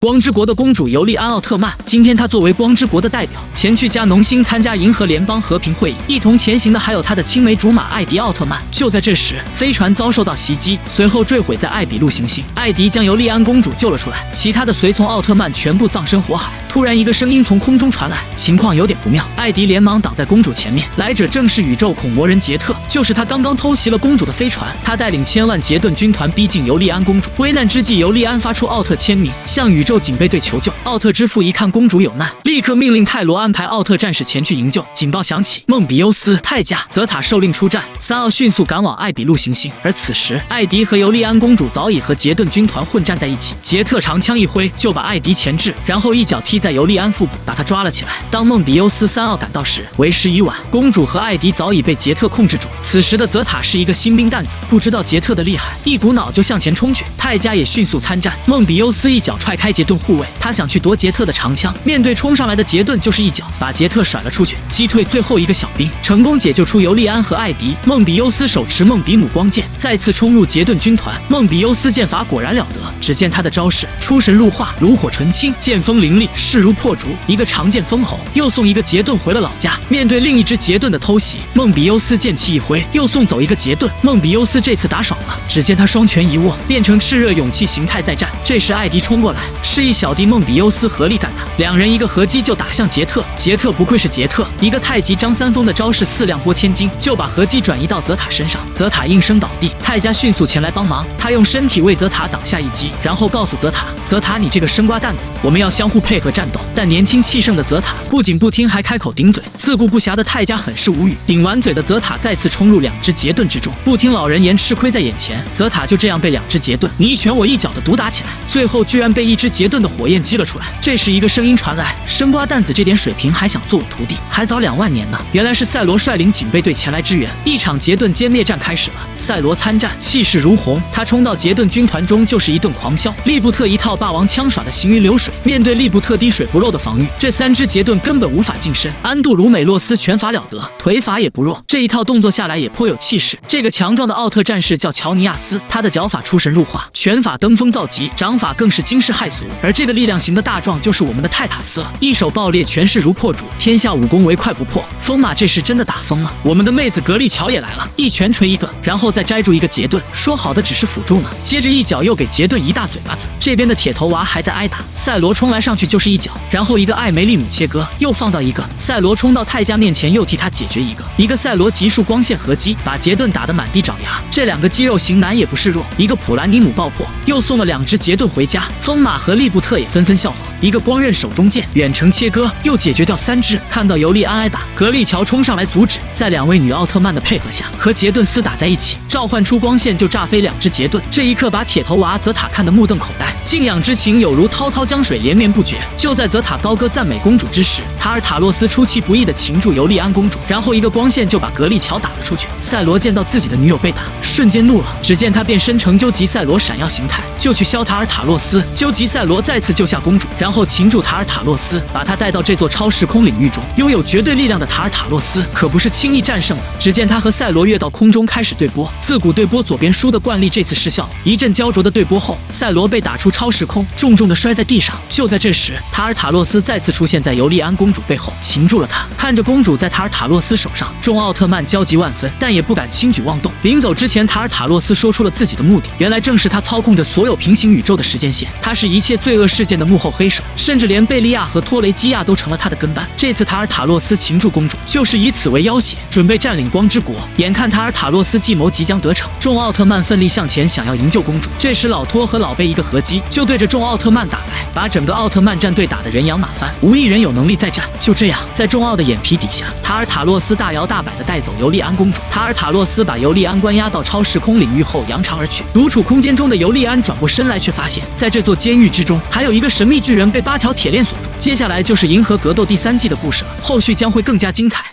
光之国的公主尤利安·奥特曼，今天她作为光之国的代表，前去加农星参加银河联邦和平会议，一同前行的还有她的青梅竹马艾迪·奥特曼。就在这时，飞船遭受到袭击，随后坠毁在艾比路行星。艾迪将尤利安公主救了出来，其他的随从奥特曼全部葬身火海。突然，一个声音从空中传来，情况有点不妙。艾迪连忙挡在公主前面，来者正是宇宙恐魔人杰特，就是他刚刚偷袭了公主的飞船。他带领千万杰顿军团逼近尤利安公主。危难之际，尤利安发出奥特签名，向宇宙警备队求救。奥特之父一看公主有难，立刻命令泰罗安排奥特战士前去营救。警报响起，梦比优斯、泰迦、泽塔受令出战，三奥迅速赶往艾比路行星。而此时，艾迪和尤利安公主早已和杰顿军团混战在一起。杰特长枪一挥，就把艾迪钳制，然后一脚踢在尤利安腹部，把他抓了起来。当梦比优斯三奥赶到时，为时已晚，公主和艾迪早已被杰特控制住。此时的泽塔是一个新兵蛋子，不知道杰特的厉害，一股脑就向前冲去。泰迦也迅速参战，梦比优斯一脚踹开杰顿护卫，他想去夺杰特的长枪，面对冲上来的杰顿就是一脚把杰特甩了出去，击退最后一个小兵，成功解救出尤利安和艾迪。梦比优斯手持梦比姆光剑，再次冲入杰顿军团。梦比优斯剑法果然了得，只见他的招式出神入化，炉火纯青，剑锋凌厉，势如破竹，一个长剑封喉，又送一个杰顿回了老家。面对另一只杰顿的偷袭，梦比优斯剑气一挥，又送走一个杰顿。梦比优斯这次打爽了，只见他双拳一握，变成炽热勇气形态再战。这时艾迪冲过来，示意小弟梦比优斯合力干他，两人一个合击就打向杰特。杰特不愧是杰特，一个太极张三丰的招式四亮拨千斤，就把合击转移到泽塔身上，泽塔应声倒地。泰迦迅速前来帮忙，他用身体为泽塔挡下一击，然后告诉泽塔，泽塔你这个生瓜蛋子，我们要相互配合战斗。但年轻气盛的泽塔不仅不听，还开口顶嘴。自顾不暇的泰迦很是无语，顶完嘴的泽塔再次冲入两只杰顿之中，不听老人言，吃亏在眼前。泽塔就这样被两只杰顿你一拳我一脚的毒打起来，最后居然被一只杰顿的火焰击了出来。这时一个声音传来，生瓜蛋子这点水平还想做我徒弟，还早2万年呢。原来是赛罗率领警备队前来支援，一场杰顿歼灭战开始了。赛罗参战，气势如虹，他冲到杰顿军团中就是一顿狂削。利布特一套霸王枪耍的行云流水，面对利布特滴水不漏的防御，这三只杰顿根本无法近身。安杜鲁美洛斯拳法了得，腿法也不弱，这一套动作下来也颇有气势。这个强壮的奥特战士叫乔尼亚斯，他的脚法出神入化，拳法登峰造极，掌法更是惊世骇俗。而这个力量型的大壮就是我们的泰塔斯了，一手爆裂，拳势如破竹，天下武功唯快不破。风马这时真的打疯了，我们的妹子格力乔也来了，一拳锤一个，然后再摘住一个杰顿，说好的只是辅助呢，接着一脚又给杰顿一大嘴巴子。这边的铁头娃还在挨打，赛罗冲来上去就是一脚，然后一个艾梅利姆切割，又放到一个，赛罗冲到泰迦面前又替他解决一个赛罗极速光线合击，把杰顿打得满地找牙。这两个肌肉型男也不示弱，一个普兰尼姆爆破，又送了两只杰顿回家。风马和利布特也纷纷效仿，一个光刃手中剑远程切割，又解决掉3只。看到尤利安挨打，格力乔冲上来阻止，在2位女奥特曼的配合下，和杰顿厮打在一起，召唤出光线就炸飞2只杰顿。这一刻把铁头娃泽塔看得目瞪口呆，敬仰之情有如滔滔江水连绵不绝。就在泽塔高歌赞美公主之时，塔尔塔洛斯出其不意地擒住尤利安公主，然后一个光线就把格力乔打了出去。赛罗见到自己的女友被打，瞬间怒了，只见他变身成究极赛罗闪耀形态，就去削塔尔塔洛斯。究极赛罗再次救下公主，然后擒住塔尔塔洛斯，把他带到这座超时空领域中。拥有绝对力量的塔尔塔洛斯可不是轻易战胜的，只见他和赛罗跃到空中开始对波，自古对波左边输的惯例这次失效了，一阵焦灼的对波后，赛罗被打出超时空，重重的摔在地上。就在这时，塔尔塔洛斯再次出现在尤利安公主背后，擒住了她。看着公主在塔尔塔洛斯手上，众奥特曼焦急万分，但也不敢轻举妄动。临走之前，塔尔塔洛斯说出了自己的目的，原来正是他操控着所有平行宇宙的时间线，他是一切罪恶事件的幕后黑手，甚至连贝利亚和托雷基亚都成了他的跟班。这次塔尔塔洛斯擒住公主，就是以此为要挟，准备占领光之国。眼看塔尔塔洛斯计谋即将得逞，众奥特曼奋力向前，想要营救公主。这时老托和老贝一个合击，就对着众奥特曼打来，把整个奥特曼战队打得人仰马翻，无一人有能力再战。就这样，在众奥的眼皮底下，塔尔塔洛斯大摇大摆地带走尤利安公主。塔尔塔洛斯把尤利安关押到超时空领域后扬长而去。独处空间中的尤利安转过身来，却发现在这座监狱之中，还有一个神秘巨人被8条铁链锁住。接下来就是银河格斗第3季的故事了，后续将会更加精彩。